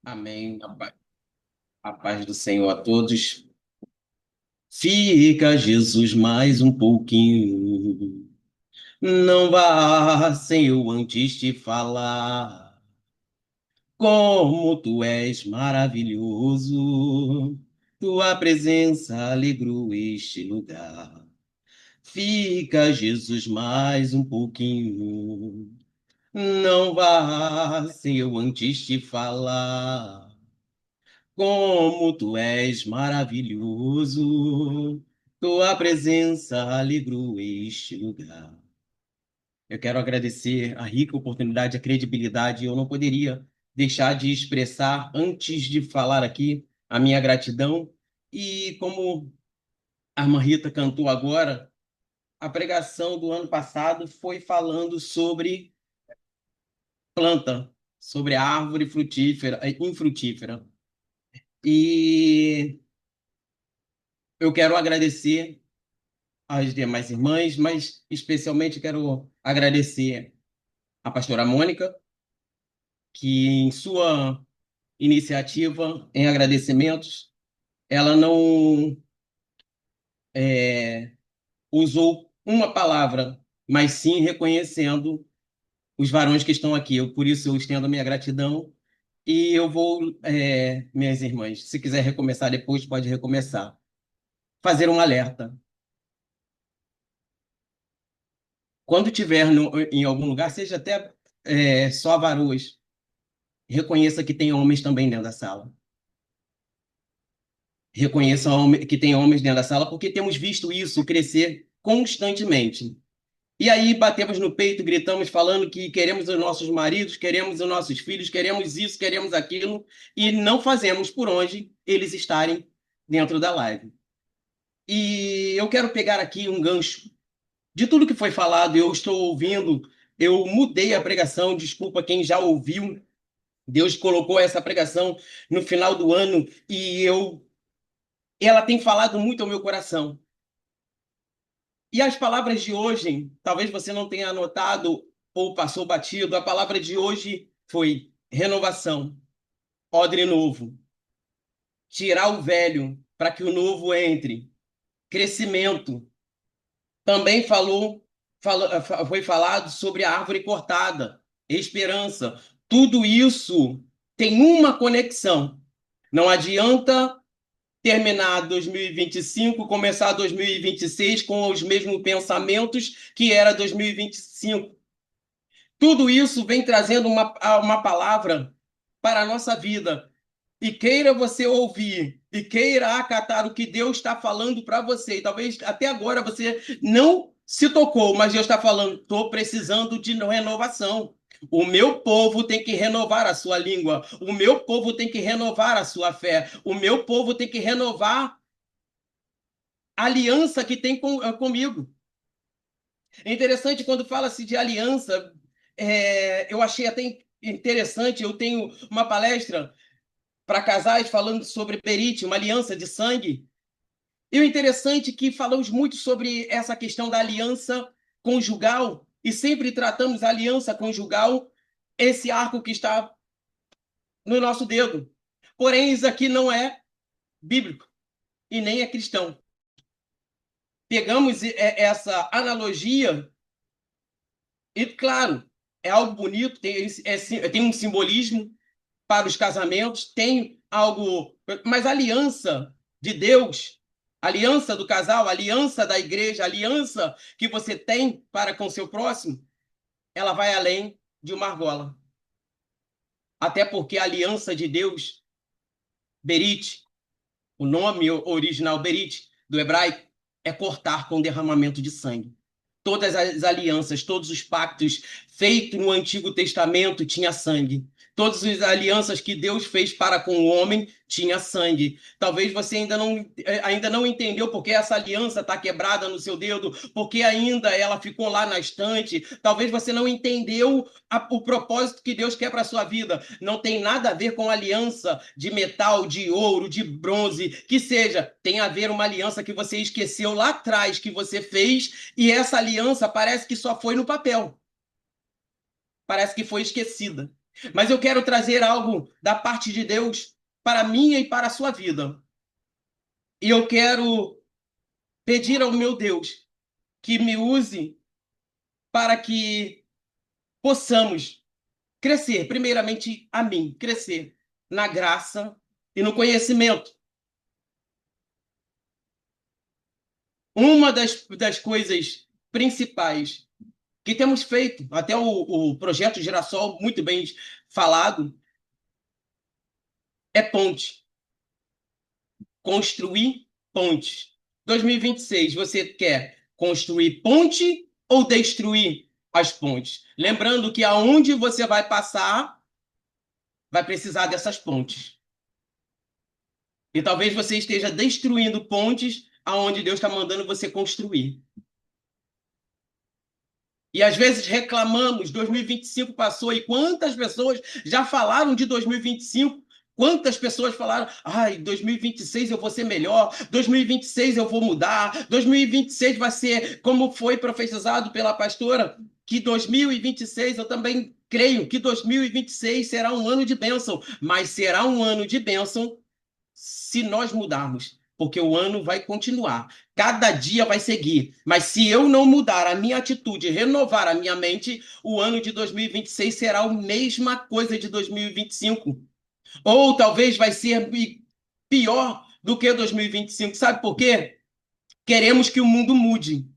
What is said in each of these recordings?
Amém. A paz do Senhor a todos. Fica, Jesus, mais um pouquinho. Não vá sem eu antes te falar. Como tu és maravilhoso. Tua presença alegrou este lugar. Fica, Jesus, mais um pouquinho. Não vá sem eu antes te falar. Como tu és maravilhoso, tua presença alegrou este lugar. Eu quero agradecer a rica oportunidade, a credibilidade. Eu não poderia deixar de expressar, antes de falar aqui, a minha gratidão. E como a irmã Rita cantou agora, a pregação do ano passado foi falando sobre planta, sobre a árvore frutífera, infrutífera. E eu quero agradecer às demais irmãs, mas especialmente quero agradecer à pastora Mônica, que em sua iniciativa, em agradecimentos, ela não usou uma palavra, mas sim reconhecendo os varões que estão aqui. Por isso eu estendo a minha gratidão e eu vou, minhas irmãs, se quiser recomeçar depois, pode recomeçar. Fazer um alerta. Quando tiver em algum lugar, seja até só varoas, reconheça que tem homens também dentro da sala. Reconheça que tem homens dentro da sala, porque temos visto isso crescer constantemente. E aí batemos no peito, gritamos, falando que queremos os nossos maridos, queremos os nossos filhos, queremos isso, queremos aquilo, e não fazemos por onde eles estarem dentro da live. E eu quero pegar aqui um gancho de tudo que foi falado, eu estou ouvindo, eu mudei a pregação, desculpa quem já ouviu. Deus colocou essa pregação no final do ano e ela tem falado muito ao meu coração. E as palavras de hoje, talvez você não tenha anotado ou passou batido, a palavra de hoje foi renovação, odre novo, tirar o velho para que o novo entre, crescimento. Também foi falado sobre a árvore cortada, esperança. Tudo isso tem uma conexão. Não adianta terminar 2025, começar 2026 com os mesmos pensamentos que era 2025. Tudo isso vem trazendo uma palavra para a nossa vida. E queira você ouvir, e queira acatar o que Deus está falando para você. E talvez até agora você não se tocou, mas Deus está falando: estou precisando de renovação. O meu povo tem que renovar a sua língua. O meu povo tem que renovar a sua fé. O meu povo tem que renovar a aliança que tem comigo. É interessante quando fala-se de aliança. Eu achei até interessante. Eu tenho uma palestra para casais falando sobre Berite, uma aliança de sangue. E o interessante é que falamos muito sobre essa questão da aliança conjugal e sempre tratamos a aliança conjugal, esse arco que está no nosso dedo. Porém, isso aqui não é bíblico e nem é cristão. Pegamos essa analogia e, claro, é algo bonito, tem um simbolismo para os casamentos, tem algo. Mas a aliança de Deus, a aliança do casal, a aliança da igreja, a aliança que você tem para com seu próximo, ela vai além de uma argola. Até porque a aliança de Deus, Berit, o nome original Berit, do hebraico, é cortar com derramamento de sangue. Todas as alianças, todos os pactos feitos no Antigo Testamento tinha sangue. Todas as alianças que Deus fez para com o homem tinha sangue. Talvez você ainda não entendeu porque essa aliança está quebrada no seu dedo, porque ainda ela ficou lá na estante. Talvez você não entendeu o propósito que Deus quer para a sua vida. Não tem nada a ver com aliança de metal, de ouro, de bronze, que seja. Tem a ver uma aliança que você esqueceu lá atrás, que você fez, e essa aliança parece que só foi no papel. Parece que foi esquecida. Mas eu quero trazer algo da parte de Deus para a minha e para a sua vida. E eu quero pedir ao meu Deus que me use para que possamos crescer, primeiramente a mim, crescer na graça e no conhecimento. Uma das coisas principais que temos feito, até o projeto Girassol, muito bem falado, é ponte. Construir pontes. 2026, você quer construir ponte ou destruir as pontes? Lembrando que aonde você vai passar, vai precisar dessas pontes. E talvez você esteja destruindo pontes aonde Deus está mandando você construir. E às vezes reclamamos, 2025 passou, e quantas pessoas já falaram de 2025? Quantas pessoas falaram, ai, 2026 eu vou ser melhor, 2026 eu vou mudar, 2026 vai ser como foi profetizado pela pastora, que 2026 eu também creio que 2026 será um ano de bênção, mas será um ano de bênção se nós mudarmos, porque o ano vai continuar, cada dia vai seguir. Mas se eu não mudar a minha atitude, renovar a minha mente, o ano de 2026 será a mesma coisa de 2025. Ou talvez vai ser pior do que 2025. Sabe por quê? Queremos que o mundo mude,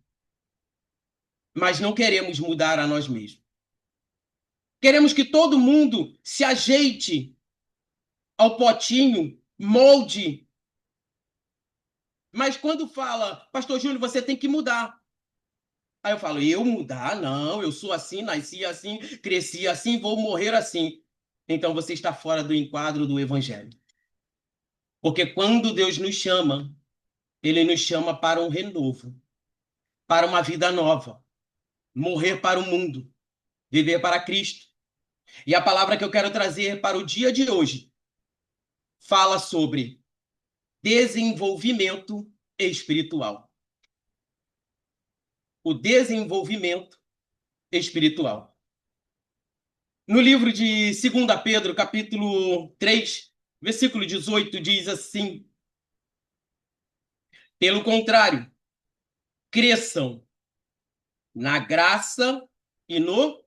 mas não queremos mudar a nós mesmos. Queremos que todo mundo se ajeite ao potinho, molde. Mas quando fala, Pastor Júnior, você tem que mudar. Aí eu falo, eu mudar? Não, eu sou assim, nasci assim, cresci assim, vou morrer assim. Então você está fora do enquadro do evangelho. Porque quando Deus nos chama, ele nos chama para um renovo, para uma vida nova, morrer para o mundo, viver para Cristo. E a palavra que eu quero trazer para o dia de hoje fala sobre desenvolvimento espiritual. O desenvolvimento espiritual. No livro de 2 Pedro, capítulo 3, versículo 18, diz assim: pelo contrário, cresçam na graça e no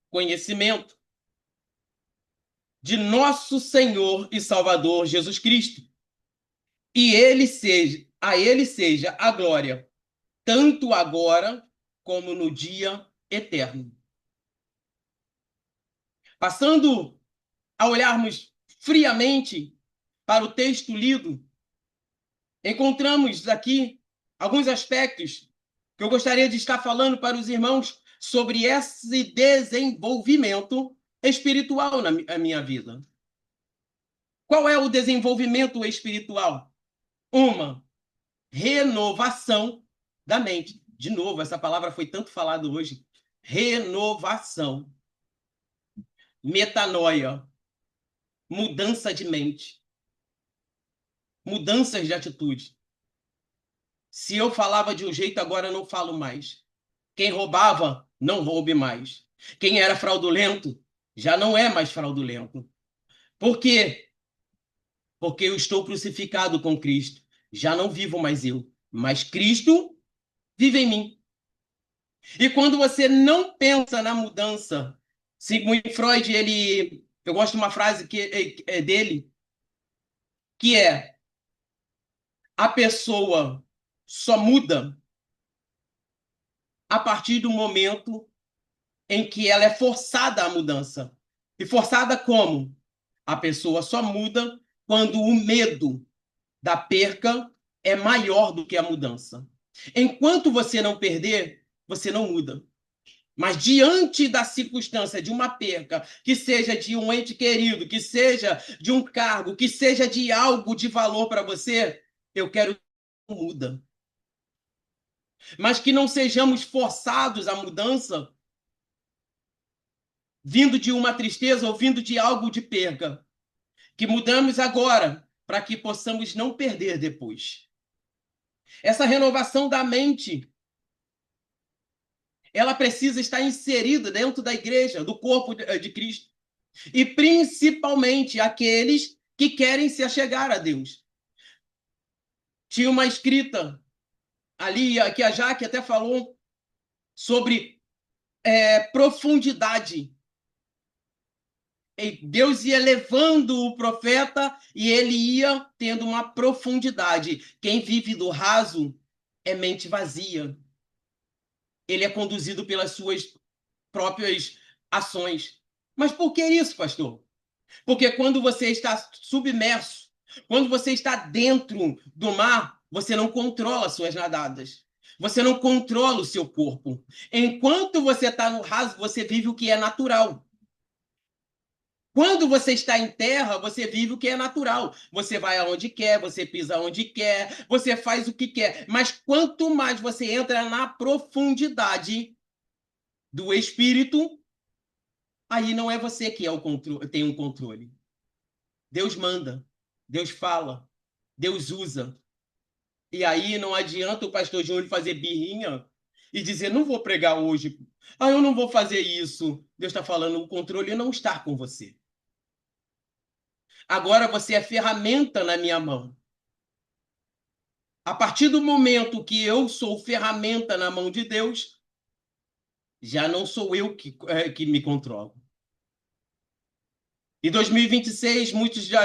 conhecimento de nosso Senhor e Salvador Jesus Cristo. E a ele seja a glória, tanto agora como no dia eterno. Passando a olharmos friamente para o texto lido, encontramos aqui alguns aspectos que eu gostaria de estar falando para os irmãos sobre esse desenvolvimento espiritual na minha vida. Qual é o desenvolvimento espiritual? Uma renovação da mente. De novo, essa palavra foi tanto falada hoje. Renovação. Metanoia. Mudança de mente. Mudanças de atitude. Se eu falava de um jeito, agora eu não falo mais. Quem roubava, não roube mais. Quem era fraudulento, já não é mais fraudulento. Por quê? Porque eu estou crucificado com Cristo. Já não vivo mais eu, mas Cristo vive em mim. E quando você não pensa na mudança, Sigmund Freud, eu gosto de uma frase é dele, que é: a pessoa só muda a partir do momento em que ela é forçada à mudança. E forçada como? A pessoa só muda quando o medo da perca é maior do que a mudança. Enquanto você não perder, você não muda. Mas diante da circunstância de uma perca, que seja de um ente querido, que seja de um cargo, que seja de algo de valor para você, eu quero que muda. Mas que não sejamos forçados à mudança, vindo de uma tristeza ou vindo de algo de perca. Que mudamos agora, para que possamos não perder depois. Essa renovação da mente, ela precisa estar inserida dentro da igreja, do corpo de Cristo. E principalmente aqueles que querem se achegar a Deus. Tinha uma escrita ali, que a Jaque até falou, sobre profundidade. E Deus ia levando o profeta e ele ia tendo uma profundidade. Quem vive do raso é mente vazia. Ele é conduzido pelas suas próprias ações. Mas por que isso, pastor? Porque quando você está submerso, quando você está dentro do mar, você não controla as suas nadadas. Você não controla o seu corpo. Enquanto você está no raso, você vive o que é natural. Quando você está em terra, você vive o que é natural. Você vai aonde quer, você pisa onde quer, você faz o que quer. Mas quanto mais você entra na profundidade do espírito, aí não é você que tem um controle. Deus manda, Deus fala, Deus usa. E aí não adianta o pastor Júnior fazer birrinha e dizer, não vou pregar hoje. Ah, eu não vou fazer isso. Deus está falando, o controle não está com você. Agora você é ferramenta na minha mão. A partir do momento que eu sou ferramenta na mão de Deus, já não sou eu que me controlo. Em 2026, muitos já,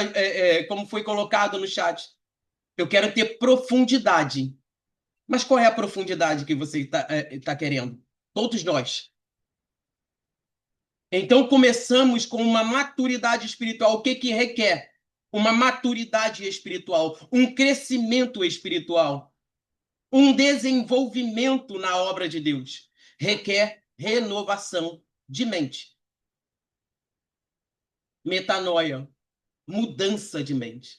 como foi colocado no chat, eu quero ter profundidade. Mas qual é a profundidade que você está querendo? Todos nós. Então, começamos com uma maturidade espiritual. O que, que requer? Uma maturidade espiritual, um crescimento espiritual, um desenvolvimento na obra de Deus. Requer renovação de mente, metanoia, mudança de mente.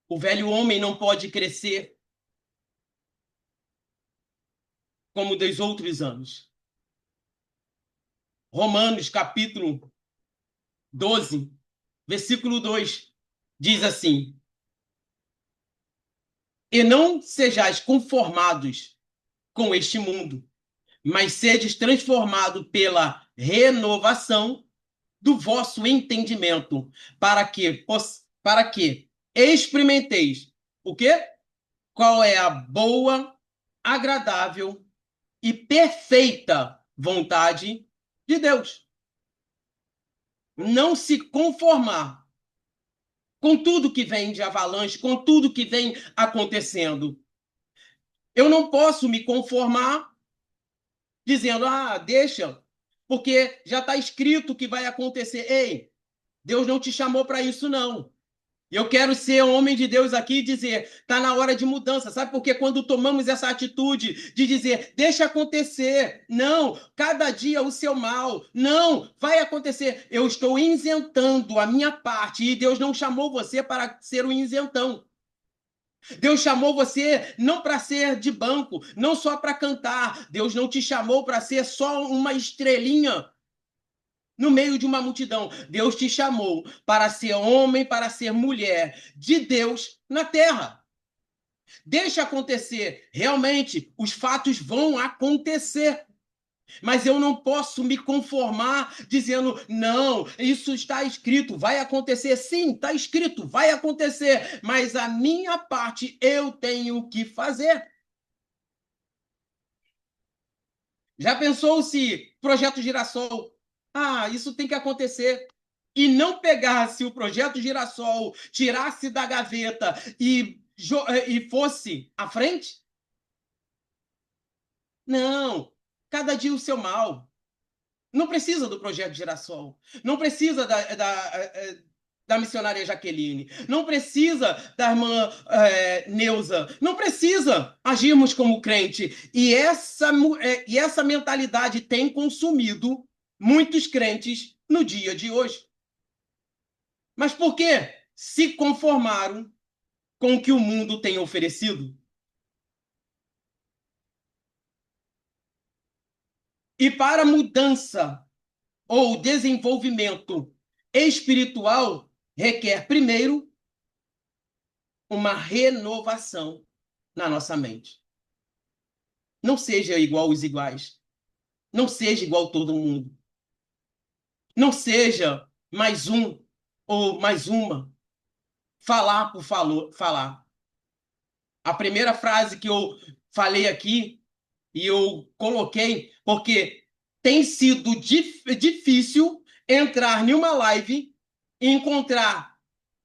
O velho homem não pode crescer como dos outros anos. Romanos, capítulo 12, versículo 2, diz assim: E não sejais conformados com este mundo, mas sedes transformados pela renovação do vosso entendimento, para que experimenteis o quê? Qual é a boa, agradável e perfeita vontade de Deus. Não se conformar com tudo que vem de avalanche, com tudo que vem acontecendo. Eu não posso me conformar dizendo, deixa, porque já está escrito que vai acontecer. Ei, Deus não te chamou para isso, não. Eu quero ser homem de Deus aqui e dizer, está na hora de mudança, sabe? Porque quando tomamos essa atitude de dizer, deixa acontecer, não, cada dia o seu mal, não, vai acontecer. Eu estou isentando a minha parte e Deus não chamou você para ser um isentão. Deus chamou você não para ser de banco, não só para cantar. Deus não te chamou para ser só uma estrelinha no meio de uma multidão. Deus te chamou para ser homem, para ser mulher de Deus na terra. Deixa acontecer. Realmente, os fatos vão acontecer. Mas eu não posso me conformar dizendo, não, isso está escrito, vai acontecer. Sim, está escrito, vai acontecer. Mas a minha parte eu tenho que fazer. Já pensou se projeto Girassol? Isso tem que acontecer. E não pegasse o projeto Girassol, tirasse da gaveta e fosse à frente? Não. Cada dia o seu mal. Não precisa do projeto Girassol. Não precisa da missionária Jaqueline. Não precisa da irmã Neuza. Não precisa agirmos como crente. E essa mentalidade tem consumido muitos crentes no dia de hoje. Mas por quê? Se conformaram com o que o mundo tem oferecido. E para mudança ou desenvolvimento espiritual, requer, primeiro, uma renovação na nossa mente. Não seja igual aos iguais. Não seja igual a todo mundo. Não seja mais um ou mais uma falar por falar. A primeira frase que eu falei aqui e eu coloquei porque tem sido difícil entrar em uma live e encontrar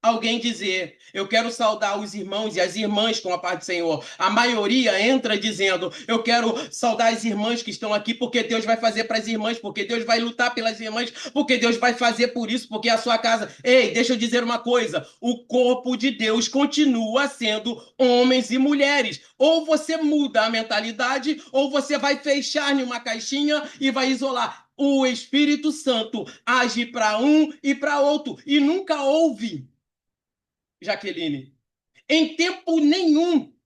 alguém dizer, eu quero saudar os irmãos e as irmãs com a paz do Senhor. A maioria entra dizendo, eu quero saudar as irmãs que estão aqui, porque Deus vai fazer para as irmãs, porque Deus vai lutar pelas irmãs, porque Deus vai fazer por isso, porque é a sua casa. Ei, deixa eu dizer uma coisa, o corpo de Deus continua sendo homens e mulheres. Ou você muda a mentalidade, ou você vai fechar em uma caixinha e vai isolar. O Espírito Santo age para um e para outro, e nunca houve, Jaqueline, em tempo nenhum,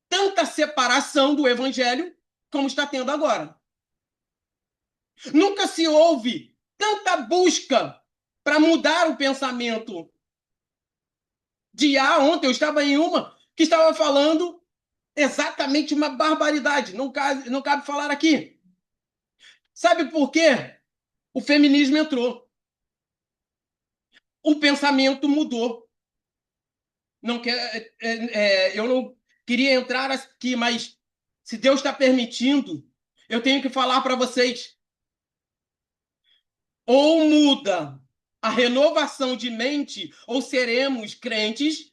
tanta separação do evangelho como está tendo agora. Nunca se houve tanta busca para mudar o pensamento. Ontem eu estava em uma que estava falando exatamente uma barbaridade. Não cabe falar aqui. Sabe por quê? O feminismo entrou. O pensamento mudou. Não quer, eu não queria entrar aqui, mas se Deus está permitindo, eu tenho que falar para vocês. Ou muda a renovação de mente, ou seremos crentes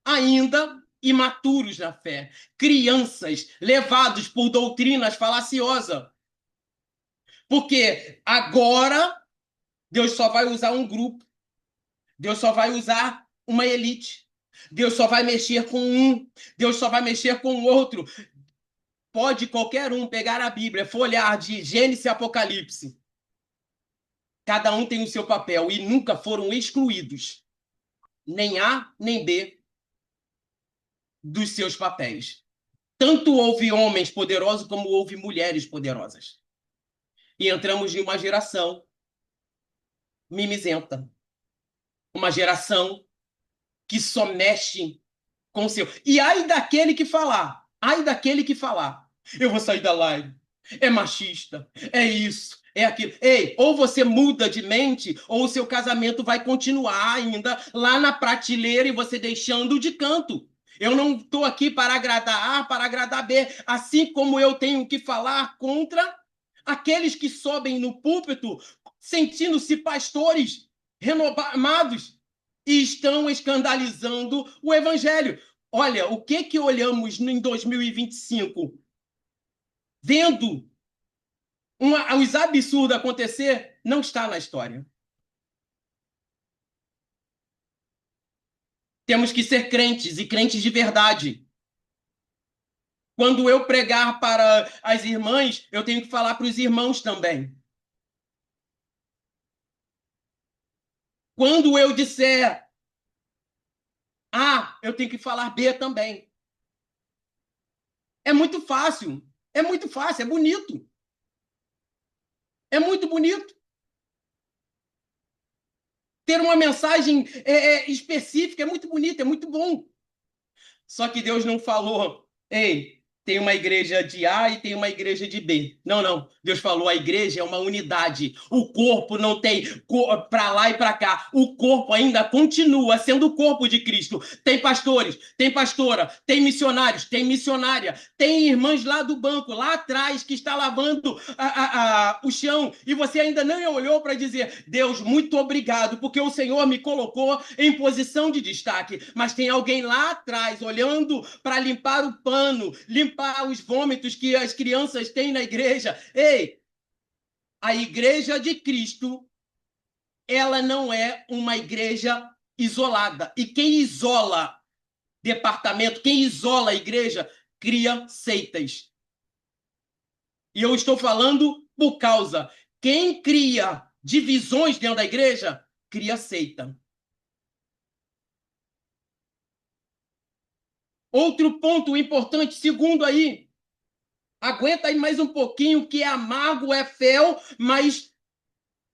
ainda imaturos na fé, crianças levados por doutrinas falaciosas. Porque agora Deus só vai usar um grupo, Deus só vai usar uma elite, Deus só vai mexer com um, Deus só vai mexer com o outro. Pode qualquer um pegar a Bíblia, folhear de Gênesis e Apocalipse. Cada um tem o seu papel e nunca foram excluídos, nem A nem B, dos seus papéis. Tanto houve homens poderosos como houve mulheres poderosas. E entramos em uma geração mimizenta. Uma geração que só mexe com o seu. E ai daquele que falar, eu vou sair da live, é machista, é isso, é aquilo. Ei, ou você muda de mente, ou o seu casamento vai continuar ainda lá na prateleira e você deixando de canto. Eu não estou aqui para agradar A, para agradar B, assim como eu tenho que falar contra aqueles que sobem no púlpito sentindo-se pastores renovados e estão escandalizando o evangelho. Olha, o que olhamos em 2025? Vendo os absurdos acontecer, não está na história. Temos que ser crentes e crentes de verdade. Quando eu pregar para as irmãs, eu tenho que falar para os irmãos também. Quando eu disser A, eu tenho que falar B também. É muito fácil. É muito fácil, é bonito. É muito bonito. Ter uma mensagem específica é muito bonito, é muito bom. Só que Deus não falou, ei, tem uma igreja de A e tem uma igreja de B. Não, não. Deus falou, a igreja é uma unidade. O corpo não tem para lá e para cá. O corpo ainda continua sendo o corpo de Cristo. Tem pastores, tem pastora, tem missionários, tem missionária, tem irmãs lá do banco, lá atrás, que está lavando o chão. E você ainda não olhou para dizer, Deus, muito obrigado, porque o Senhor me colocou em posição de destaque. Mas tem alguém lá atrás, olhando para limpar o pano, limpar os vômitos que as crianças têm na igreja. Ei, a igreja de Cristo, ela não é uma igreja isolada. E quem isola departamento, quem isola a igreja, cria seitas. E eu estou falando por causa. Quem cria divisões dentro da igreja, cria seita. Outro ponto importante, segundo aí, aguenta aí mais um pouquinho, que é amargo, é fel, mas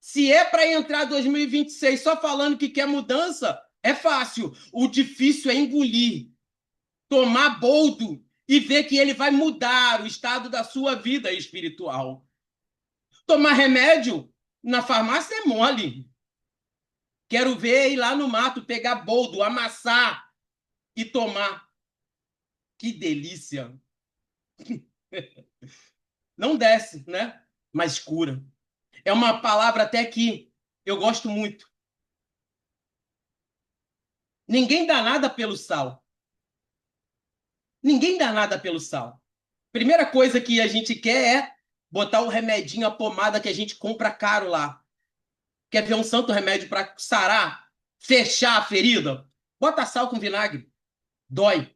se é para entrar 2026 só falando que quer mudança, é fácil. O difícil é engolir, tomar boldo e ver que ele vai mudar o estado da sua vida espiritual. Tomar remédio Na farmácia é mole. Quero ver ir lá no mato, pegar boldo, amassar e tomar. Que delícia. Não desce, né? Mas cura. É uma palavra até que eu gosto muito. Ninguém dá nada pelo sal. Ninguém dá nada pelo sal. Primeira coisa que a gente quer é botar o remedinho, a pomada que a gente compra caro lá. Quer ver um santo remédio para sarar, fechar a ferida? Bota sal com vinagre. Dói,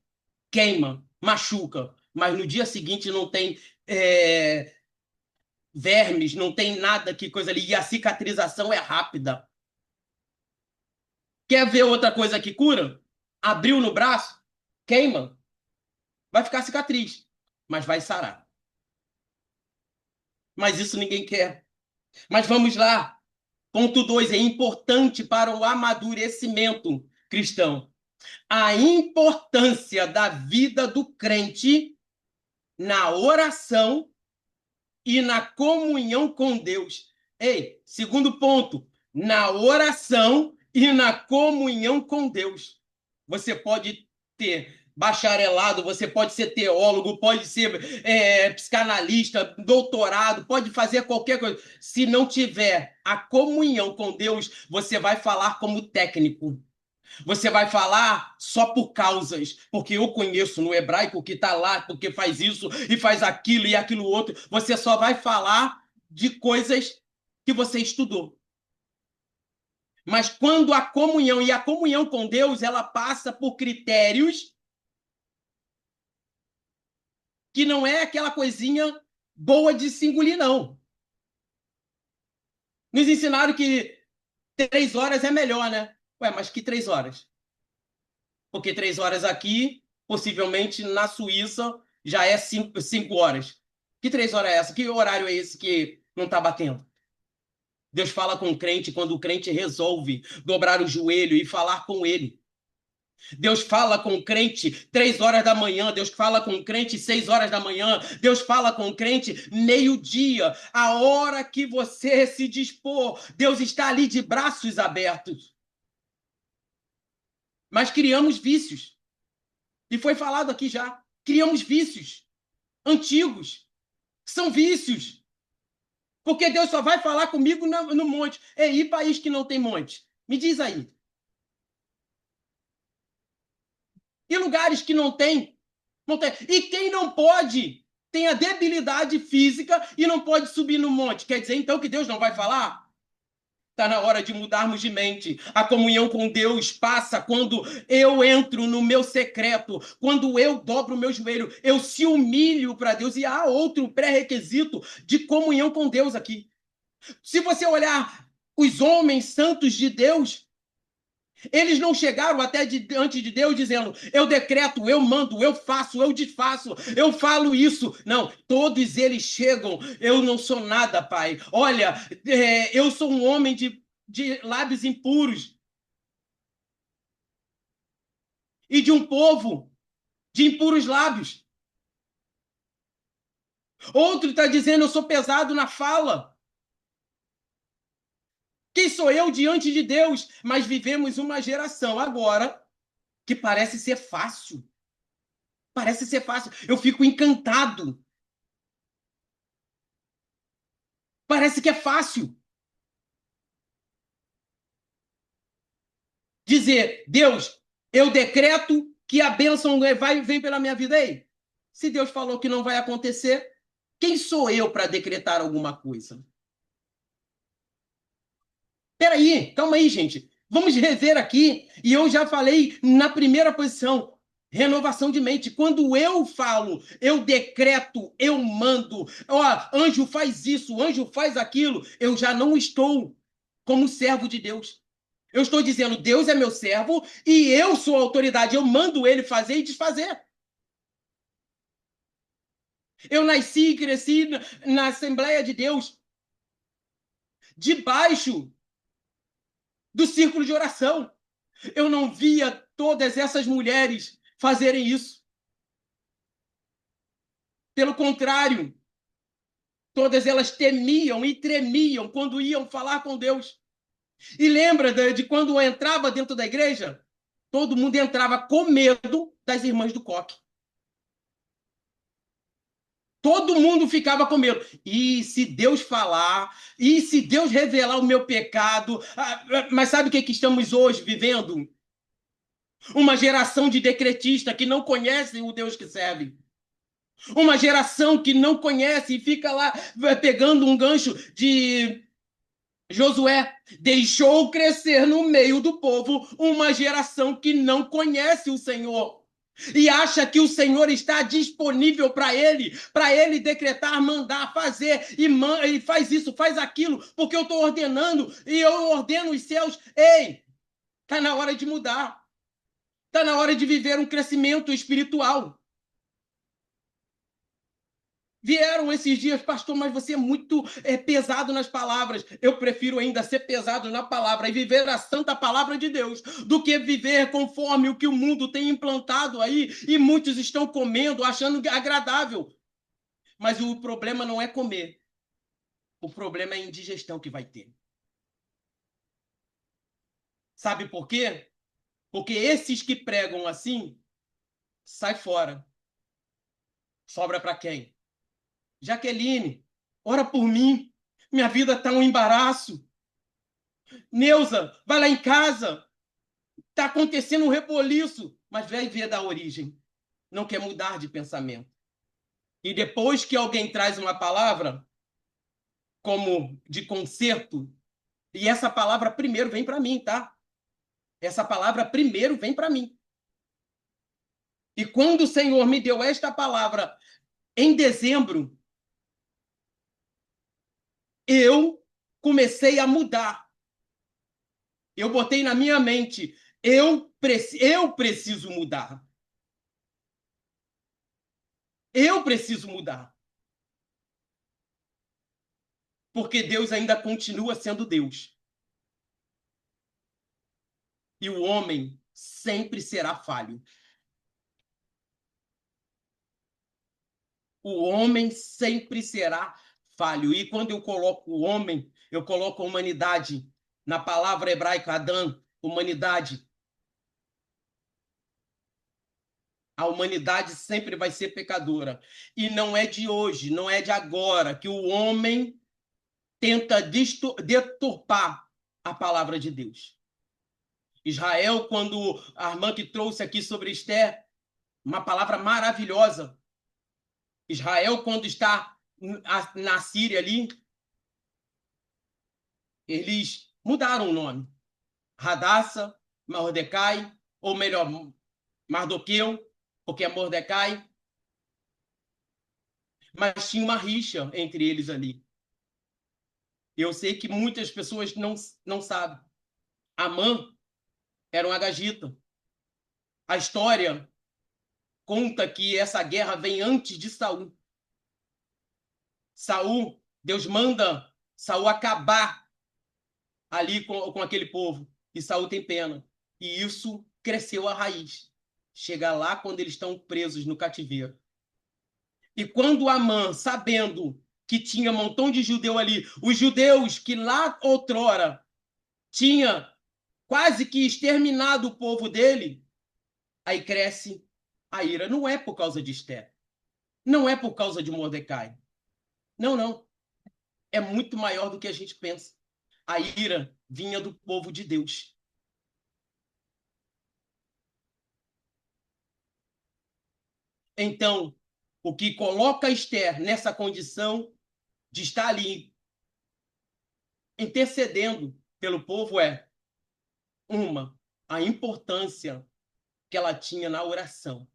queima, machuca. Mas no dia seguinte não tem vermes, não tem nada que coisa ali. E a cicatrização é rápida. Quer ver outra coisa que cura? Abriu no braço, queima, vai ficar cicatriz, mas vai sarar. Mas isso ninguém quer. Mas vamos lá. Ponto 2 é importante para o amadurecimento cristão. A importância da vida do crente na oração e na comunhão com Deus. Ei, segundo ponto, na oração e na comunhão com Deus. Você pode ter bacharelado, você pode ser teólogo, pode ser psicanalista, doutorado, pode fazer qualquer coisa. Se não tiver a comunhão com Deus, você vai falar como técnico. Você vai falar só por causas, porque eu conheço no hebraico que está lá, porque faz isso e faz aquilo e aquilo outro. Você só vai falar de coisas que você estudou. Mas quando a comunhão, e a comunhão com Deus, ela passa por critérios que não é aquela coisinha boa de se engolir, não. Nos ensinaram que 3 horas é melhor, né? Ué, mas que 3 horas? Porque 3 horas aqui, possivelmente na Suíça, já é 5 horas. Que 3 horas é essa? Que horário é esse que não está batendo? Deus fala com o crente quando o crente resolve dobrar o joelho e falar com ele. Deus fala com o crente 3 horas da manhã, Deus fala com o crente 6 horas da manhã, Deus fala com o crente meio-dia, a hora que você se dispor, Deus está ali de braços abertos. Mas criamos vícios. E foi falado aqui já. Criamos vícios antigos. São vícios. Porque Deus só vai falar comigo no monte. E país que não tem monte? Me diz aí. E lugares que não tem? Não tem. E quem não pode, tem a debilidade física e não pode subir no monte. Quer dizer, então, que Deus não vai falar? Está na hora de mudarmos de mente. A comunhão com Deus passa quando eu entro no meu secreto, quando eu dobro o meu joelho, eu se humilho para Deus. E há outro pré-requisito de comunhão com Deus aqui. Se você olhar os homens santos de Deus, eles não chegaram até diante de Deus dizendo: eu decreto, eu mando, eu faço, eu desfaço, eu falo isso. Não, todos eles chegam: eu não sou nada, Pai. Olha, eu sou um homem de lábios impuros e de um povo de impuros lábios. Outro está dizendo: eu sou pesado na fala. Quem sou eu diante de Deus? Mas vivemos uma geração agora que parece ser fácil. Parece ser fácil. Eu fico encantado. Parece que é fácil dizer: Deus, eu decreto que a bênção vem pela minha vida aí. Se Deus falou que não vai acontecer, quem sou eu para decretar alguma coisa? Peraí, calma aí, gente. Vamos rever aqui. E eu já falei na primeira posição. Renovação de mente. Quando eu falo, eu decreto, eu mando. Ó, anjo faz isso, anjo faz aquilo. Eu já não estou como servo de Deus. Eu estou dizendo: Deus é meu servo e eu sou a autoridade. Eu mando ele fazer e desfazer. Eu nasci e cresci na Assembleia de Deus, debaixo do círculo de oração. Eu não via todas essas mulheres fazerem isso. Pelo contrário, Todas elas temiam e tremiam quando iam falar com Deus. E lembra de quando eu entrava dentro da igreja? Todo mundo entrava com medo das irmãs do coque. Todo mundo ficava com medo. E se Deus falar? E se Deus revelar o meu pecado? Mas sabe o que estamos hoje vivendo? Uma geração de decretistas que não conhecem o Deus que serve. Uma geração que não conhece e fica lá pegando um gancho de Josué. Deixou crescer no meio do povo uma geração que não conhece o Senhor. E acha que o Senhor está disponível para ele decretar, mandar, fazer, e faz isso, faz aquilo, porque eu estou ordenando, e eu ordeno os céus. Ei, está na hora de mudar. Está na hora de viver um crescimento espiritual. Vieram esses dias, pastor, mas você é muito pesado nas palavras. Eu prefiro ainda ser pesado na palavra e viver a santa palavra de Deus do que viver conforme o que o mundo tem implantado aí e muitos estão comendo, achando agradável. Mas o problema não é comer. O problema é a indigestão que vai ter. Sabe por quê? Porque esses que pregam assim, sai fora. Sobra para quem? Jaqueline, ora por mim. Minha vida está um embaraço. Neuza, vai lá em casa. Está acontecendo um reboliço. Mas vai ver da origem. Não quer mudar de pensamento. E depois que alguém traz uma palavra, como de conserto, e essa palavra primeiro vem para mim, tá? Essa palavra primeiro vem para mim. E quando o Senhor me deu esta palavra em dezembro, eu comecei a mudar. Eu botei na minha mente, eu preciso mudar. Eu preciso mudar. Porque Deus ainda continua sendo Deus. E o homem sempre será falho. O homem sempre será falho. E quando eu coloco o homem, eu coloco a humanidade. Na palavra hebraica, Adão, humanidade. A humanidade sempre vai ser pecadora. E não é de hoje, não é de agora, que o homem tenta deturpar a palavra de Deus. Israel, quando a irmã que trouxe aqui sobre Esther, uma palavra maravilhosa. Israel, quando está na Síria ali, eles mudaram o nome. Radassa, Mordecai, ou melhor, Mardoqueu, porque é Mordecai. Mas tinha uma rixa entre eles ali. Eu sei que muitas pessoas não sabem. Amã era um agagita. A história conta que essa guerra vem antes de Saul. Saul, Deus manda Saul acabar ali com aquele povo. E Saul tem pena. E isso cresceu a raiz. Chega lá quando eles estão presos no cativeiro. E quando Amã, sabendo que tinha um montão de judeu ali, os judeus que lá outrora tinha quase que exterminado o povo dele, aí cresce a ira. Não é por causa de Esther. Não é por causa de Mordecai. Não, não. É muito maior do que a gente pensa. A ira vinha do povo de Deus. Então, o que coloca Esther nessa condição de estar ali intercedendo pelo povo é, a importância que ela tinha na oração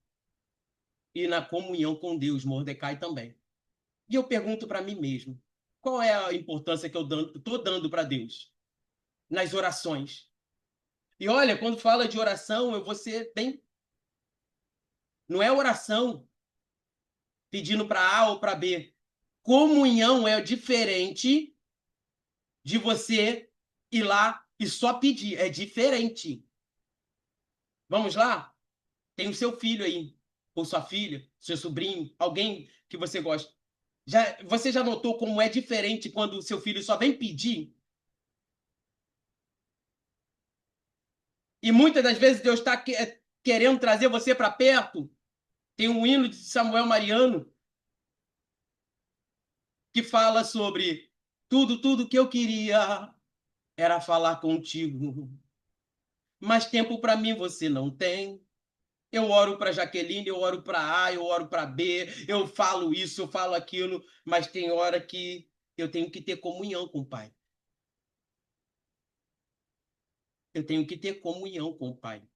e na comunhão com Deus, Mordecai também. E eu pergunto para mim mesmo, qual é a importância que eu estou dando para Deus nas orações? E olha, quando fala de oração, eu vou ser bem... Não é oração pedindo para A ou para B. Comunhão é diferente de você ir lá e só pedir. É diferente. Vamos lá? Tem o seu filho aí, ou sua filha, seu sobrinho, alguém que você gosta. Você já notou como é diferente quando o seu filho só vem pedir? E muitas das vezes Deus está querendo trazer você para perto. Tem um hino de Samuel Mariano que fala sobre tudo que eu queria era falar contigo, mas tempo para mim você não tem. Eu oro para Jaqueline, eu oro para A, eu oro para B, eu falo isso, eu falo aquilo, mas tem hora que eu tenho que ter comunhão com o Pai. Eu tenho que ter comunhão com o Pai.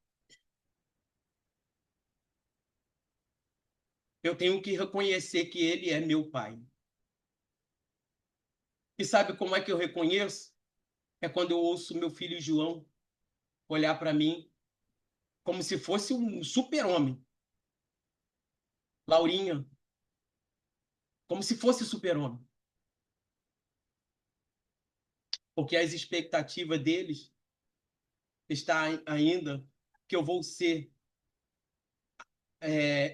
Eu tenho que reconhecer que Ele é meu Pai. E sabe como é que eu reconheço? É quando eu ouço meu filho João olhar para mim como se fosse um super-homem. Laurinha, como se fosse super-homem. Porque as expectativas deles está ainda que eu vou ser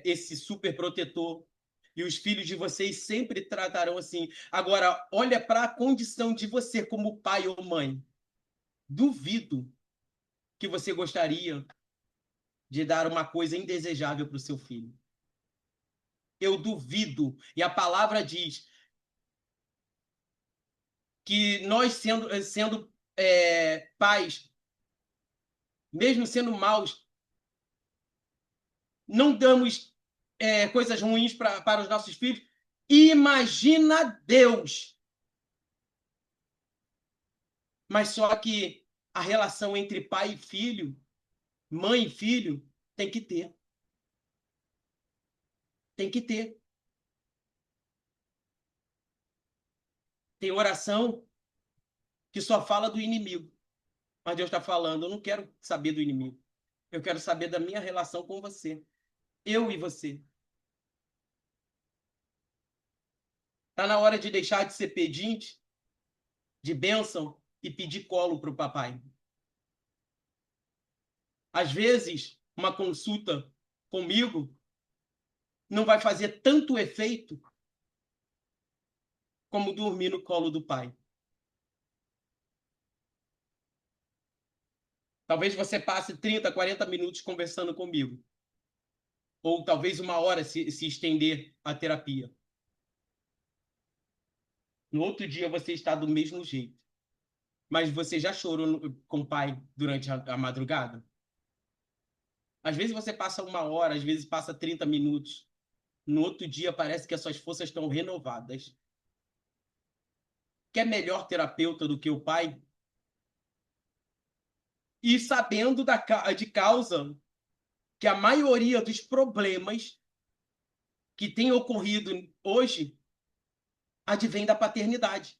esse super protetor. E os filhos de vocês sempre tratarão assim. Agora, olha para a condição de você como pai ou mãe. Duvido que você gostaria de dar uma coisa indesejável para o seu filho. Eu duvido. E a palavra diz que nós, sendo pais, mesmo sendo maus, não damos coisas ruins para os nossos filhos. Imagina Deus. Mas só que a relação entre pai e filho, mãe e filho, tem que ter. Tem que ter. Tem oração que só fala do inimigo. Mas Deus está falando, eu não quero saber do inimigo. Eu quero saber da minha relação com você. Eu e você. Está na hora de deixar de ser pedinte, de bênção e pedir colo para o papai. Às vezes, uma consulta comigo não vai fazer tanto efeito como dormir no colo do pai. Talvez você passe 30, 40 minutos conversando comigo. Ou talvez uma hora se estender a terapia. No outro dia você está do mesmo jeito. Mas você já chorou com o pai durante a madrugada? Às vezes você passa uma hora, às vezes passa 30 minutos. No outro dia parece que as suas forças estão renovadas. Quer melhor terapeuta do que o pai? E sabendo de causa que a maioria dos problemas que tem ocorrido hoje advém da paternidade.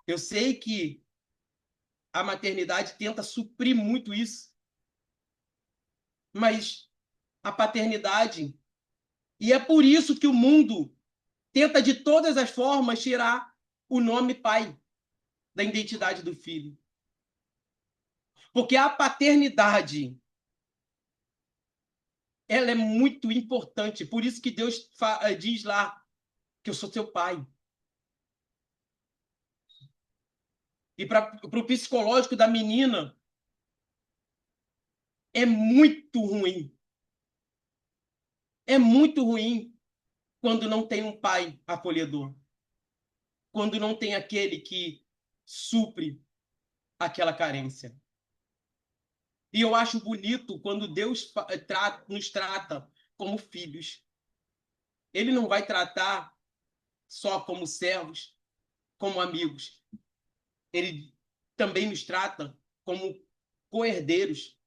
Eu sei que a maternidade tenta suprir muito isso, mas a paternidade, e é por isso que o mundo tenta de todas as formas tirar o nome pai da identidade do filho. Porque a paternidade, ela é muito importante, por isso que Deus diz lá que eu sou teu pai. E para o psicológico da menina, é muito ruim. É muito ruim quando não tem um pai acolhedor. Quando não tem aquele que supre aquela carência. E eu acho bonito quando Deus nos trata como filhos. Ele não vai tratar só como servos, como amigos. Ele também nos trata como co-herdeiros,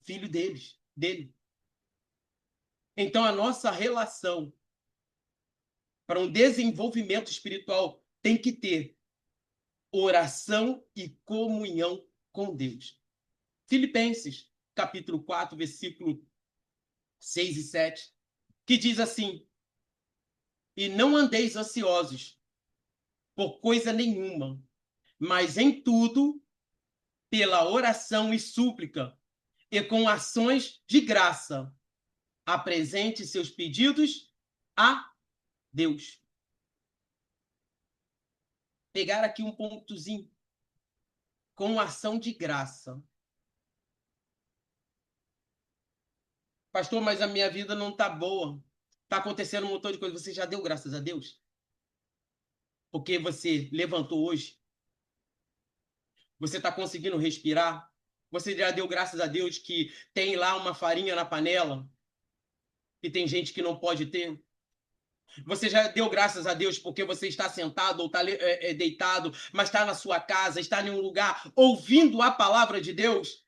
filho dele. Então, a nossa relação para um desenvolvimento espiritual tem que ter oração e comunhão com Deus. Filipenses, capítulo 4, versículo 6 e 7, que diz assim: E não andeis ansiosos por coisa nenhuma, mas em tudo, pela oração e súplica, e com ações de graça, apresente seus pedidos a Deus. pegar aqui um pontozinho com ação de graça. Pastor, mas a minha vida não está boa. Está acontecendo um montão de coisa. Você já deu graças a Deus? Porque você levantou hoje? Você está conseguindo respirar? Você já deu graças a Deus que tem lá uma farinha na panela? E tem gente que não pode ter? Você já deu graças a Deus porque você está sentado ou está deitado, mas está na sua casa, está em um lugar ouvindo a palavra de Deus?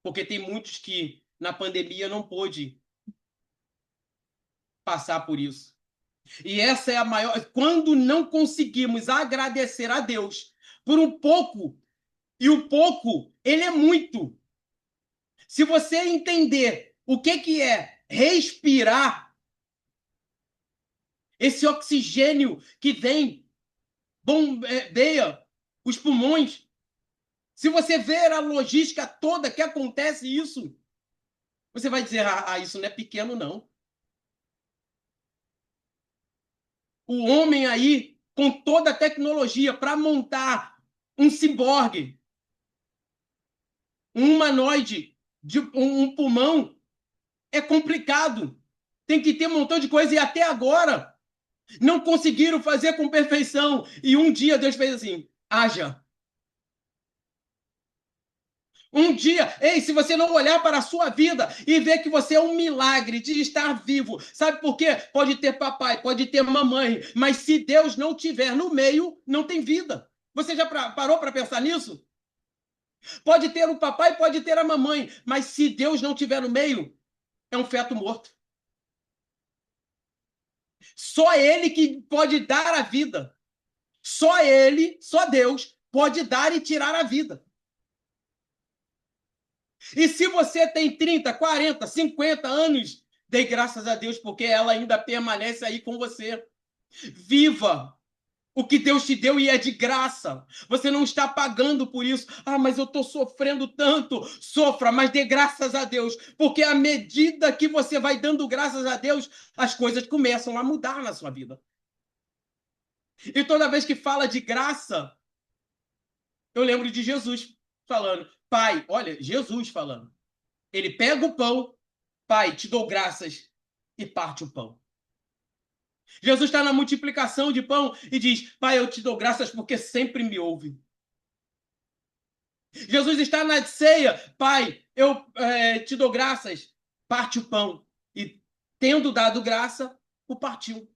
Porque tem muitos que na pandemia não pôde passar por isso. E essa é a maior. Quando não conseguimos agradecer a Deus por um pouco, e o pouco, ele é muito. Se você entender o que é respirar, esse oxigênio que vem, bombeia os pulmões, se você ver a logística toda que acontece isso, você vai dizer, isso não é pequeno, não. O homem aí, com toda a tecnologia para montar um ciborgue, um humanoide, de um pulmão, é complicado. Tem que ter um montão de coisa e até agora não conseguiram fazer com perfeição. E um dia Deus fez assim, haja. Um dia, ei, se você não olhar para a sua vida e ver que você é um milagre de estar vivo, sabe por quê? Pode ter papai, pode ter mamãe, mas se Deus não tiver no meio, não tem vida. Você já parou para pensar nisso? Pode ter o papai, pode ter a mamãe, mas se Deus não tiver no meio, é um feto morto. Só ele que pode dar a vida. Só ele, só Deus, pode dar e tirar a vida. E se você tem 30, 40, 50 anos, dê graças a Deus, porque ela ainda permanece aí com você. Viva o que Deus te deu e é de graça. Você não está pagando por isso. Mas eu estou sofrendo tanto. Sofra, mas dê graças a Deus. Porque à medida que você vai dando graças a Deus, as coisas começam a mudar na sua vida. E toda vez que fala de graça, eu lembro de Jesus falando. Pai, olha, Jesus falando. Ele pega o pão, Pai, te dou graças, e parte o pão. Jesus está na multiplicação de pão e diz, Pai, eu te dou graças porque sempre me ouve. Jesus está na ceia, Pai, eu te dou graças, parte o pão. E tendo dado graça, o partiu.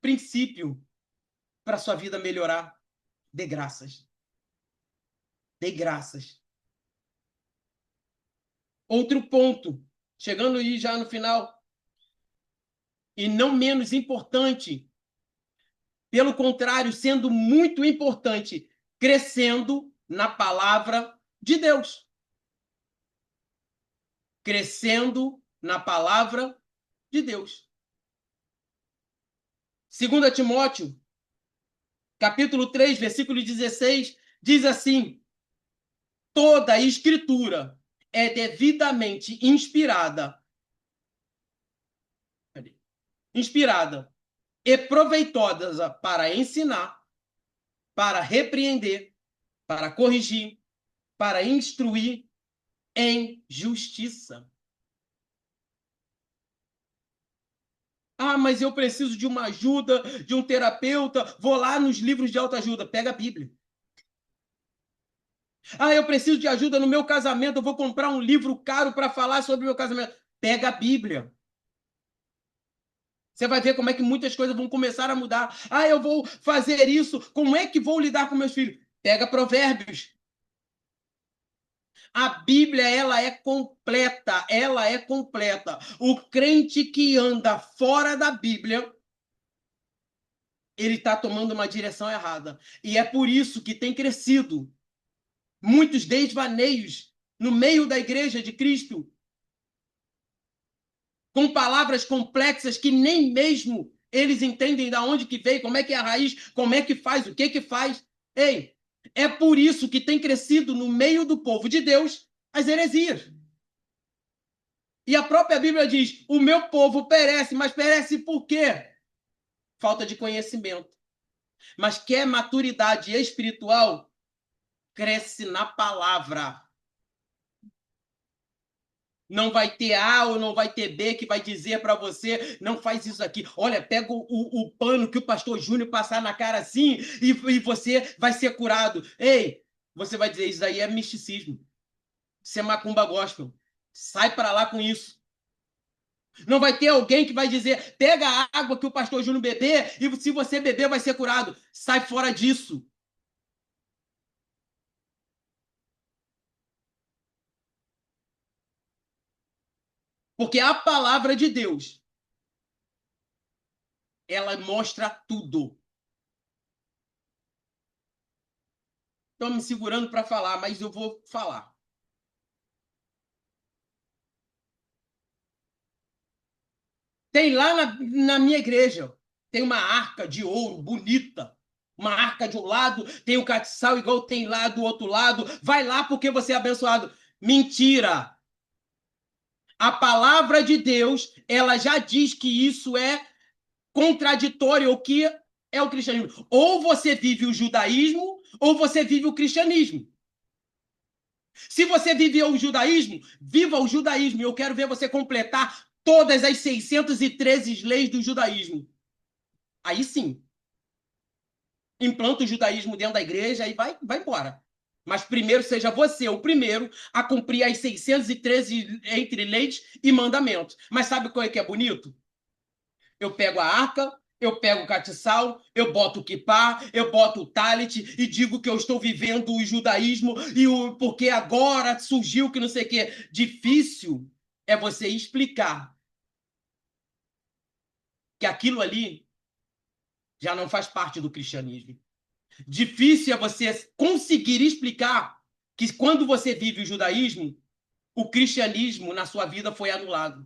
Princípio para sua vida melhorar, dê graças. Dê graças. Outro ponto, chegando aí já no final, e não menos importante, pelo contrário, sendo muito importante, crescendo na palavra de Deus. Crescendo na palavra de Deus. 2 Timóteo, capítulo 3, versículo 16, diz assim: toda a escritura é devidamente inspirada e proveitosa para ensinar, para repreender, para corrigir, para instruir em justiça. Mas eu preciso de uma ajuda, de um terapeuta. Vou lá nos livros de autoajuda. Pega a Bíblia. Eu preciso de ajuda no meu casamento. Eu vou comprar um livro caro para falar sobre o meu casamento. Pega a Bíblia. Você vai ver como é que muitas coisas vão começar a mudar. Eu vou fazer isso. Como é que vou lidar com meus filhos? Pega Provérbios. A Bíblia, ela é completa. Ela é completa. O crente que anda fora da Bíblia, ele está tomando uma direção errada. E é por isso que tem crescido muitos desvaneios no meio da igreja de Cristo, com palavras complexas que nem mesmo eles entendem de onde que veio, como é que é a raiz, como é que faz, o que que faz. Ei, é por isso que tem crescido no meio do povo de Deus as heresias. E a própria Bíblia diz, o meu povo perece, mas perece por quê? falta de conhecimento. Mas quer maturidade espiritual? Cresce na palavra. Não vai ter A ou não vai ter B que vai dizer para você, não faz isso aqui. Olha, pega o pano que o pastor Júnior passar na cara assim e você vai ser curado. Ei, você vai dizer, isso aí é misticismo. Isso é macumba gospel. Sai para lá com isso. Não vai ter alguém que vai dizer, pega a água que o pastor Júnior beber e se você beber vai ser curado. Sai fora disso. Porque a palavra de Deus, ela mostra tudo. Estou me segurando para falar, mas eu vou falar. Tem lá na minha igreja, tem uma arca de ouro bonita. Uma arca de um lado, tem o castiçal igual tem lá do outro lado. Vai lá porque você é abençoado. Mentira! A palavra de Deus, ela já diz que isso é contraditório ao que é o cristianismo. Ou você vive o judaísmo, ou você vive o cristianismo. Se você vive o judaísmo, viva o judaísmo. Eu quero ver você completar todas as 613 leis do judaísmo. Aí sim, implanta o judaísmo dentro da igreja e vai embora. Mas primeiro seja você o primeiro a cumprir as 613 entre leis e mandamentos. Mas sabe qual é que é bonito? Eu pego a arca, eu pego o catiçal, eu boto o quipá, eu boto o talit e digo que eu estou vivendo o judaísmo porque agora surgiu que não sei o quê. Difícil é você explicar que aquilo ali já não faz parte do cristianismo. Difícil é você conseguir explicar que quando você vive o judaísmo, o cristianismo na sua vida foi anulado.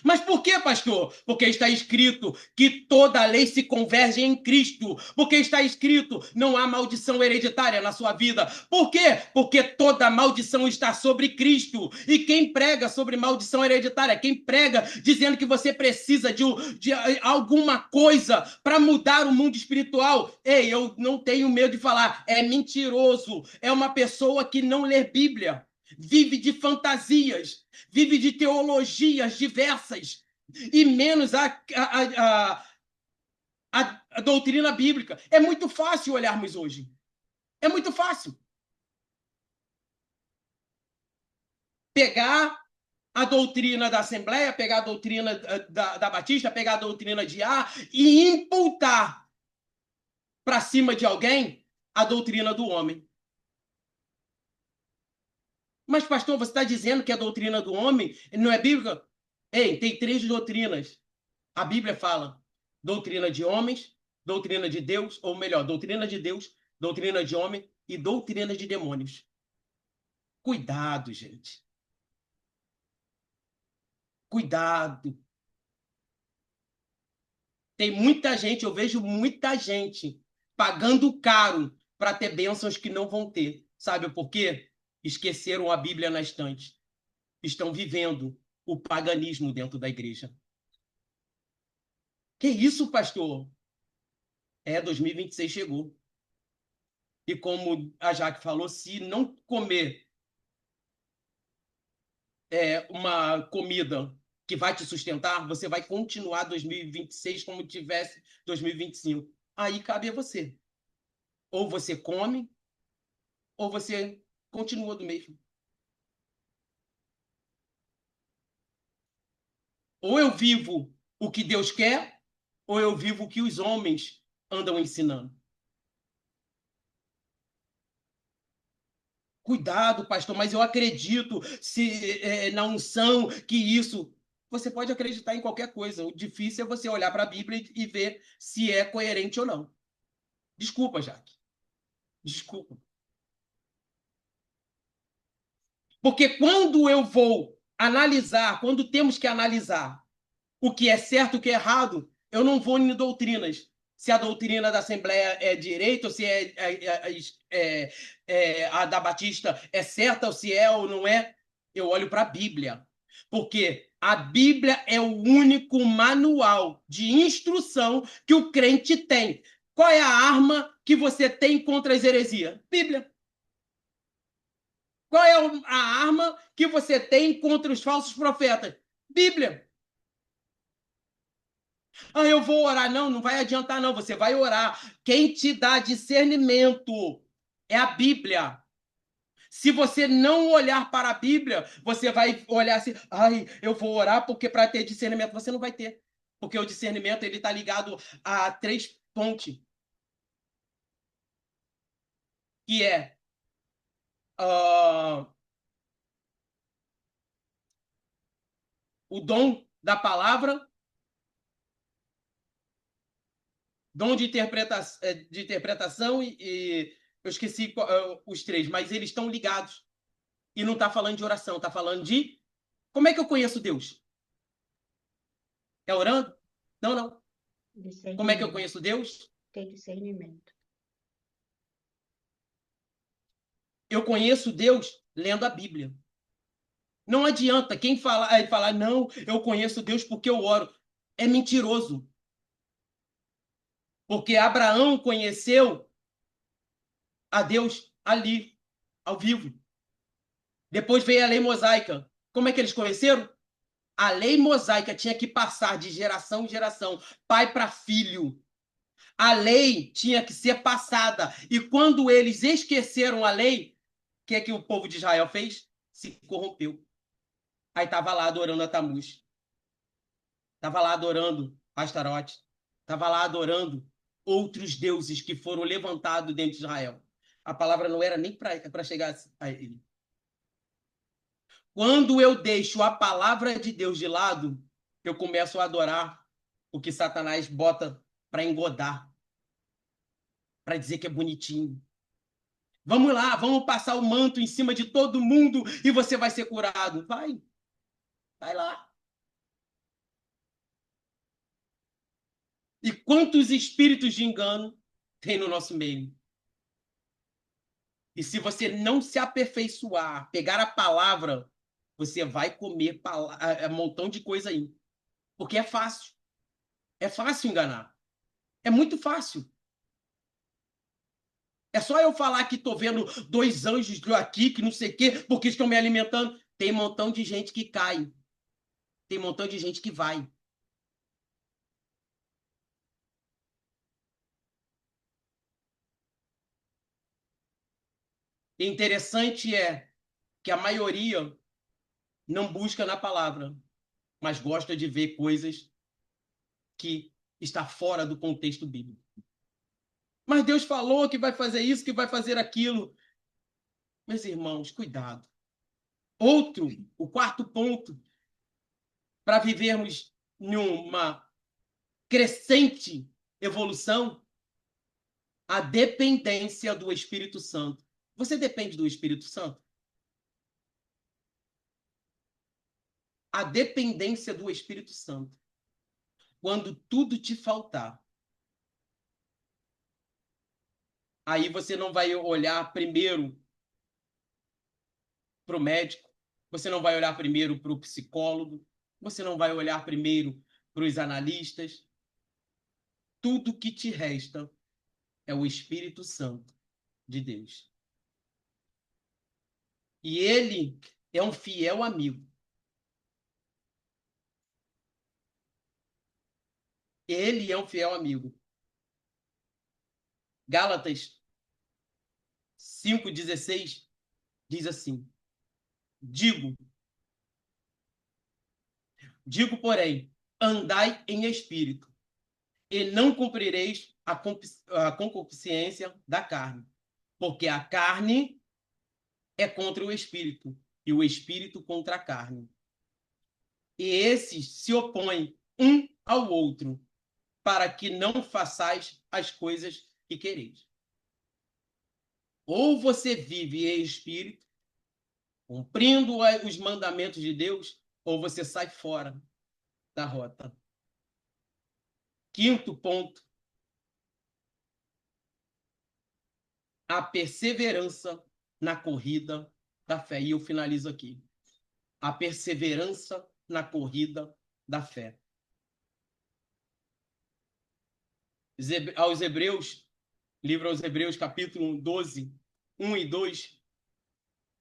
Mas por que, pastor? Porque está escrito que toda a lei se converge em Cristo. Porque está escrito, não há maldição hereditária na sua vida. Por quê? Porque toda maldição está sobre Cristo. E quem prega sobre maldição hereditária? Quem prega dizendo que você precisa de alguma coisa para mudar o mundo espiritual? Ei, eu não tenho medo de falar. É mentiroso. É uma pessoa que não lê Bíblia. Vive de fantasias, vive de teologias diversas e menos a doutrina bíblica. É muito fácil olharmos hoje. É muito fácil pegar a doutrina da Assembleia, pegar a doutrina da Batista, pegar a doutrina de A e imputar para cima de alguém a doutrina do homem. Mas, pastor, você está dizendo que a doutrina do homem não é bíblica? Ei, tem 3 doutrinas. A Bíblia fala doutrina de homens, doutrina de Deus, ou melhor, doutrina de Deus, doutrina de homem e doutrina de demônios. Cuidado, gente. Cuidado. Tem muita gente, eu vejo muita gente pagando caro para ter bênçãos que não vão ter. Sabe por quê? Esqueceram a Bíblia na estante. Estão vivendo o paganismo dentro da igreja. Que isso, pastor? 2026 chegou. E como a Jaque falou, se não comer uma comida que vai te sustentar, você vai continuar 2026 como tivesse 2025. Aí cabe a você. Ou você come, ou você continua do mesmo. Ou eu vivo o que Deus quer, ou eu vivo o que os homens andam ensinando. Cuidado, pastor, mas eu acredito na unção que isso. Você pode acreditar em qualquer coisa. O difícil é você olhar para a Bíblia e ver se é coerente ou não. Desculpa, Jaque. Desculpa. Porque quando eu vou analisar, quando temos que analisar o que é certo e o que é errado, eu não vou em doutrinas. Se a doutrina da Assembleia é direita, ou se a da Batista é certa, ou se é ou não é, eu olho para a Bíblia. Porque A Bíblia é o único manual de instrução que o crente tem. Qual é a arma que você tem contra as heresias? Bíblia. Qual é a arma que você tem contra os falsos profetas? Bíblia. Ah, eu vou orar. Não, não vai adiantar, não. Você vai orar. Quem te dá discernimento é a Bíblia. Se você não olhar para a Bíblia, você vai olhar assim, ai, eu vou orar porque para ter discernimento você não vai ter. Porque o discernimento ele está ligado a três pontes, que é uh, o dom da palavra, dom de interpretação e eu esqueci os três, mas eles estão ligados. E não está falando de oração, está falando de como é que eu conheço Deus? É orando? Não, não. Como é que eu Discernimento. conheço Deus? Ter discernimento. Eu conheço Deus lendo a Bíblia. Não adianta quem falar, não, eu conheço Deus porque eu oro. É mentiroso. Porque Abraão conheceu a Deus ali, ao vivo. Depois veio a lei mosaica. Como é que eles conheceram? A lei mosaica tinha que passar de geração em geração, pai para filho. A lei tinha que ser passada. E quando eles esqueceram a lei, o que é que o povo de Israel fez? Se corrompeu. Aí estava lá adorando a Tamuz. Estava lá adorando Astarote. Estava lá adorando outros deuses que foram levantados dentro de Israel. A palavra não era nem para chegar a ele. Quando eu deixo a palavra de Deus de lado, eu começo a adorar o que Satanás bota para engodar, para dizer que é bonitinho. Vamos lá, vamos passar o manto em cima de todo mundo e você vai ser curado. Vai lá. E quantos espíritos de engano tem no nosso meio? E se você não se aperfeiçoar, pegar a palavra, você vai comer um montão de coisa aí. Porque é fácil. É fácil enganar. É muito fácil. É só eu falar que estou vendo dois anjos aqui, que não sei o quê, porque estão me alimentando. Tem um montão de gente que cai. Tem um montão de gente que vai. E interessante é que a maioria não busca na palavra, mas gosta de ver coisas que está fora do contexto bíblico. Mas Deus falou que vai fazer isso, que vai fazer aquilo. Meus irmãos, cuidado. O quarto ponto, para vivermos numa crescente evolução, a dependência do Espírito Santo. Você depende do Espírito Santo? A dependência do Espírito Santo. Quando tudo te faltar, aí você não vai olhar primeiro para o médico, você não vai olhar primeiro para o psicólogo, você não vai olhar primeiro para os analistas. Tudo que te resta é o Espírito Santo de Deus. E ele é um fiel amigo. Ele é um fiel amigo. Gálatas 5,16 diz assim: Digo, porém, andai em espírito, e não cumprireis a concupiscência da carne, porque a carne é contra o espírito, e o espírito contra a carne. E esses se opõem um ao outro, para que não façais as coisas que quereis. Ou você vive em espírito, cumprindo os mandamentos de Deus, ou você sai fora da rota. Quinto ponto, a perseverança na corrida da fé. E eu finalizo aqui. A perseverança na corrida da fé. Aos Hebreus, livro aos Hebreus, capítulo 12, 1 e 2,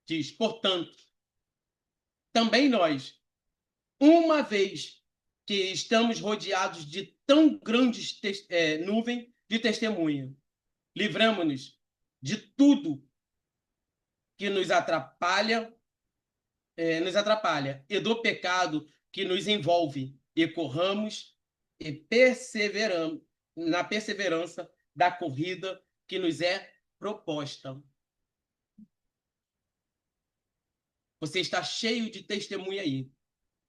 diz: portanto, também nós, uma vez que estamos rodeados de tão grandes nuvem de testemunha, livramos-nos de tudo que nos atrapalha, e do pecado que nos envolve, e corramos e perseveramos na perseverança da corrida que nos é proposta. Você está cheio de testemunha aí.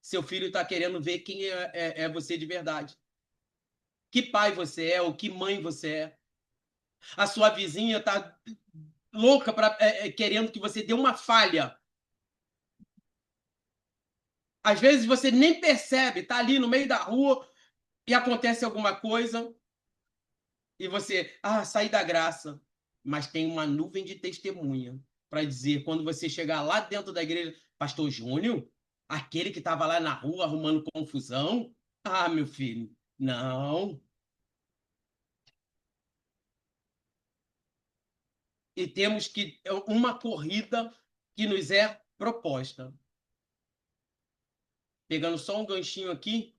Seu filho está querendo ver quem é você de verdade. Que pai você é, ou que mãe você é. A sua vizinha está louca querendo que você dê uma falha. Às vezes você nem percebe, está ali no meio da rua e acontece alguma coisa e você, sai da graça. Mas tem uma nuvem de testemunha para dizer, quando você chegar lá dentro da igreja, Pastor Júnior, aquele que estava lá na rua arrumando confusão, meu filho, não. E temos que uma corrida que nos é proposta. Pegando só um ganchinho aqui,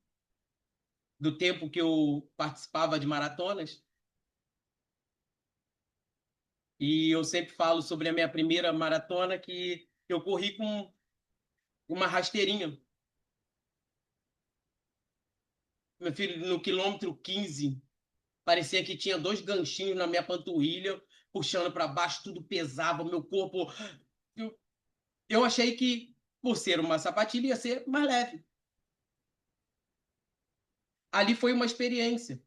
do tempo que eu participava de maratonas, e eu sempre falo sobre a minha primeira maratona, que eu corri com uma rasteirinha. Meu filho, no quilômetro 15, parecia que tinha dois ganchinhos na minha panturrilha, puxando para baixo, tudo pesava, meu corpo. Eu, eu achei que, por ser uma sapatilha, ia ser mais leve. Ali foi uma experiência.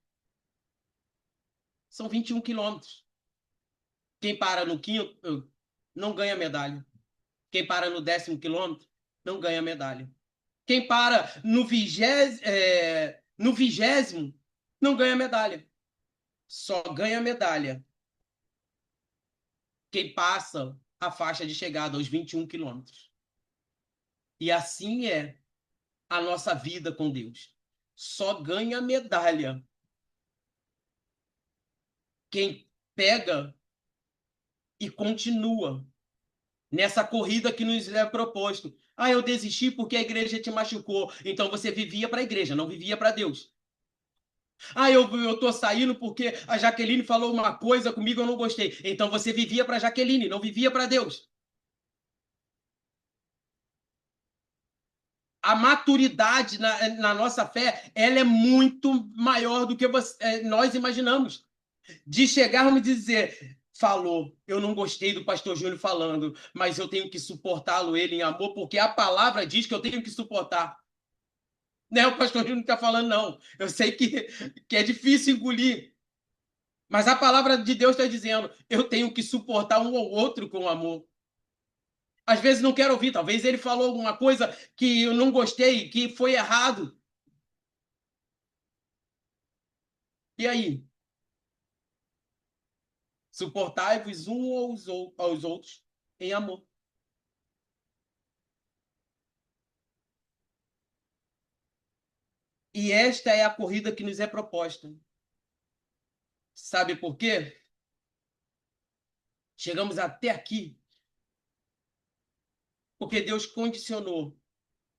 São 21 quilômetros. Quem para no quinto não ganha medalha. Quem para no 10º quilômetro não ganha medalha. Quem para no 20º não ganha medalha. Só ganha medalha quem passa a faixa de chegada aos 21 quilômetros. E assim é a nossa vida com Deus. Só ganha medalha quem pega e continua nessa corrida que nos é proposto. Eu desisti porque a igreja te machucou. Então você vivia para a igreja, não vivia para Deus. Eu tô saindo porque a Jaqueline falou uma coisa comigo, eu não gostei. Então você vivia para Jaqueline, não vivia para Deus. A maturidade na nossa fé, ela é muito maior do que nós imaginamos. De chegarmos e dizer, falou, eu não gostei do pastor Júnior falando, mas eu tenho que suportá-lo ele em amor, porque a palavra diz que eu tenho que suportar. Não é o pastor Júnior que está falando, não. Eu sei que é difícil engolir, mas a palavra de Deus está dizendo, eu tenho que suportar um ou outro com amor. Às vezes não quero ouvir, talvez ele falou alguma coisa que eu não gostei, que foi errado. E aí? Suportai-vos aos outros em amor. E esta é a corrida que nos é proposta. Sabe por quê? Chegamos até aqui porque Deus condicionou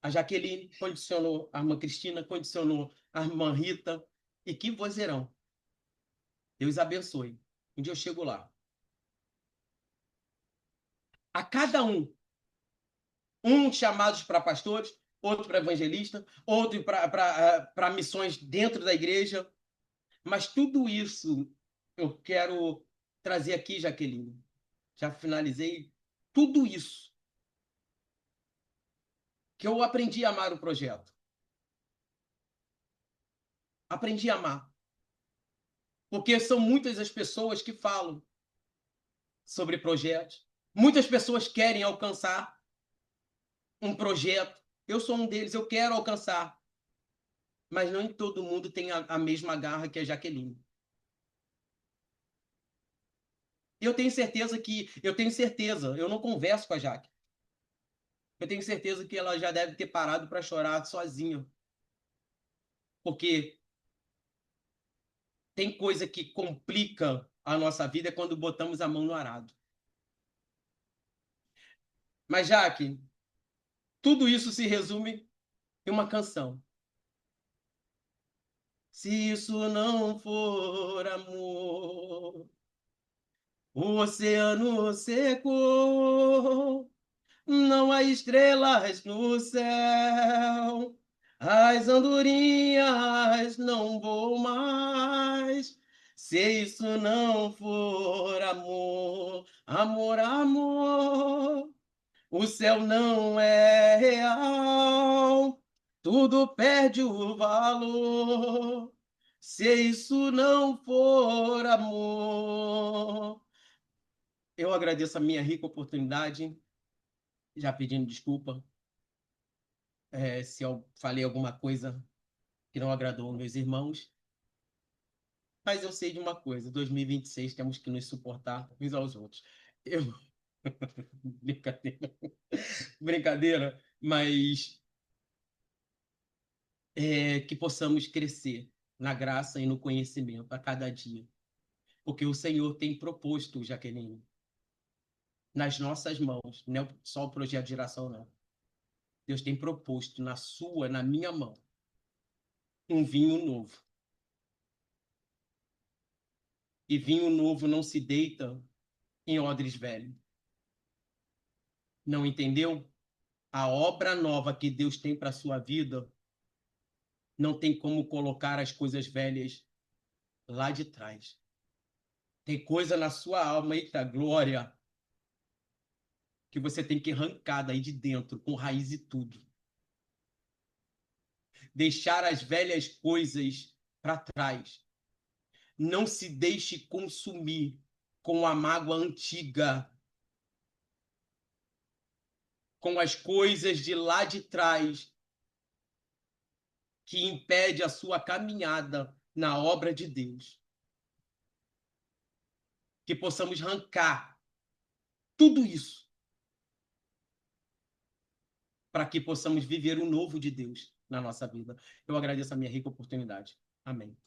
a Jaqueline, condicionou a irmã Cristina, condicionou a irmã Rita, e que vozeirão. Deus abençoe. Um dia eu chego lá. A cada um chamados para pastores, outro para evangelista, outro para missões dentro da igreja. Mas tudo isso eu quero trazer aqui, Jaqueline. Já finalizei. Tudo isso que eu aprendi a amar o projeto. Aprendi a amar. Porque são muitas as pessoas que falam sobre projetos. Muitas pessoas querem alcançar um projeto. Eu sou um deles, eu quero alcançar. Mas não todo mundo tem a mesma garra que a Jaqueline. Eu tenho certeza, eu não converso com a Jaque. Eu tenho certeza que ela já deve ter parado para chorar sozinha, porque tem coisa que complica a nossa vida quando botamos a mão no arado. Mas, Jaque, tudo isso se resume em uma canção. Se isso não for amor, o oceano secou, não há estrelas no céu, as andorinhas não voam mais. Se isso não for amor, amor, amor, o céu não é real, tudo perde o valor. Se isso não for amor, eu agradeço a minha rica oportunidade, já pedindo desculpa se eu falei alguma coisa que não agradou meus irmãos, mas eu sei de uma coisa: 2026 temos que nos suportar uns aos outros. Eu... Brincadeira, brincadeira, mas que possamos crescer na graça e no conhecimento a cada dia. Porque o Senhor tem proposto, Jaqueline, nas nossas mãos, não é só o projeto de geração, não. Deus tem proposto na sua, na minha mão, um vinho novo. E vinho novo não se deita em odres velhos. Não entendeu? A obra nova que Deus tem para a sua vida não tem como colocar as coisas velhas lá de trás. Tem coisa na sua alma, eita glória, que você tem que arrancar daí de dentro, com raiz e tudo. Deixar as velhas coisas para trás. Não se deixe consumir com a mágoa antiga, com as coisas de lá de trás que impede a sua caminhada na obra de Deus. Que possamos arrancar tudo isso para que possamos viver o novo de Deus na nossa vida. Eu agradeço a minha rica oportunidade. Amém.